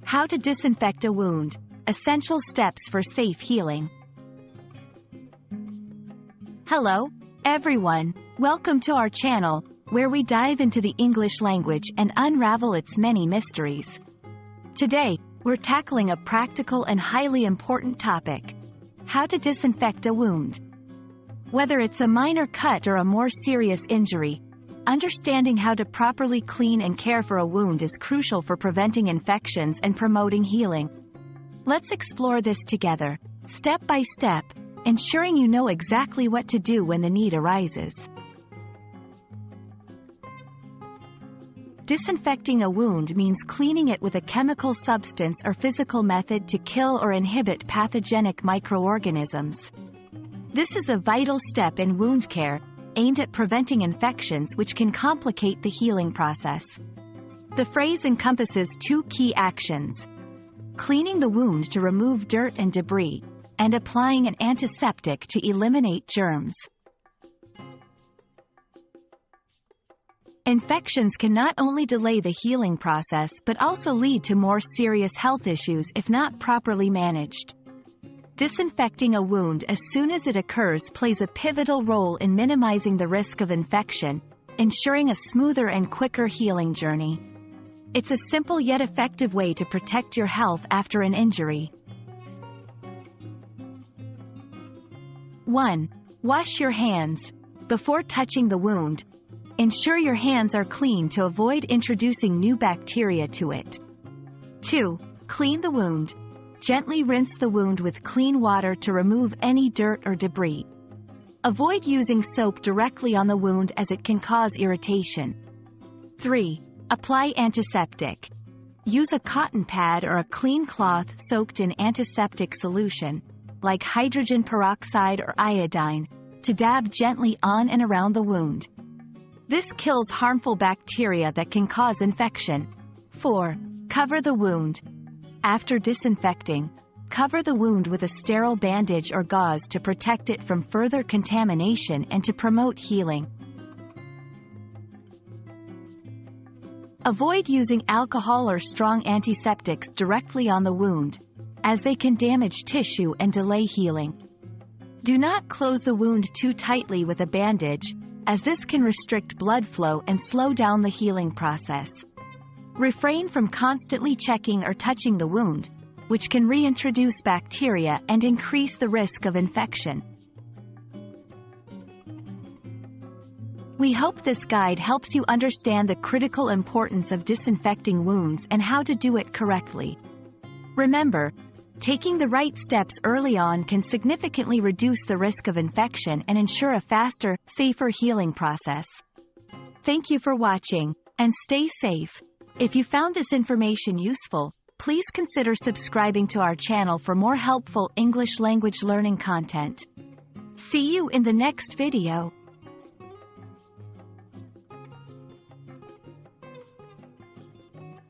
How to disinfect a wound. Essential steps for safe healing. Hello, everyone. Welcome to our channel, where we dive into the English language and unravel its many mysteries. Today, we're tackling a practical and highly important topic: how to disinfect a wound. Whether it's a minor cut or a more serious injury, understanding how to properly clean and care for a wound is crucial for preventing infections and promoting healing. Let's explore this together, step by step, ensuring you know exactly what to do when the need arises. Disinfecting a wound means cleaning it with a chemical substance or physical method to kill or inhibit pathogenic microorganisms. This is a vital step in wound care, aimed at preventing infections which can complicate the healing process. The phrase encompasses two key actions: cleaning the wound to remove dirt and debris, and applying an antiseptic to eliminate germs. Infections can not only delay the healing process but also lead to more serious health issues if not properly managed. Disinfecting a wound as soon as it occurs plays a pivotal role in minimizing the risk of infection, ensuring a smoother and quicker healing journey. It's a simple yet effective way to protect your health after an injury. 1. Wash your hands. Before touching the wound, ensure your hands are clean to avoid introducing new bacteria to it. 2. Clean the wound. Gently rinse the wound with clean water to remove any dirt or debris. Avoid using soap directly on the wound as it can cause irritation. 3. Apply antiseptic. Use a cotton pad or a clean cloth soaked in antiseptic solution, like hydrogen peroxide or iodine, to dab gently on and around the wound. This kills harmful bacteria that can cause infection. 4. Cover the wound. After disinfecting, cover the wound with a sterile bandage or gauze to protect it from further contamination and to promote healing. Avoid using alcohol or strong antiseptics directly on the wound, as they can damage tissue and delay healing. Do not close the wound too tightly with a bandage, as this can restrict blood flow and slow down the healing process. Refrain from constantly checking or touching the wound, which can reintroduce bacteria and increase the risk of infection. We hope this guide helps you understand the critical importance of disinfecting wounds and how to do it correctly. Remember, taking the right steps early on can significantly reduce the risk of infection and ensure a faster, safer healing process. Thank you for watching, and stay safe. If you found this information useful, please consider subscribing to our channel for more helpful English language learning content. See you in the next video.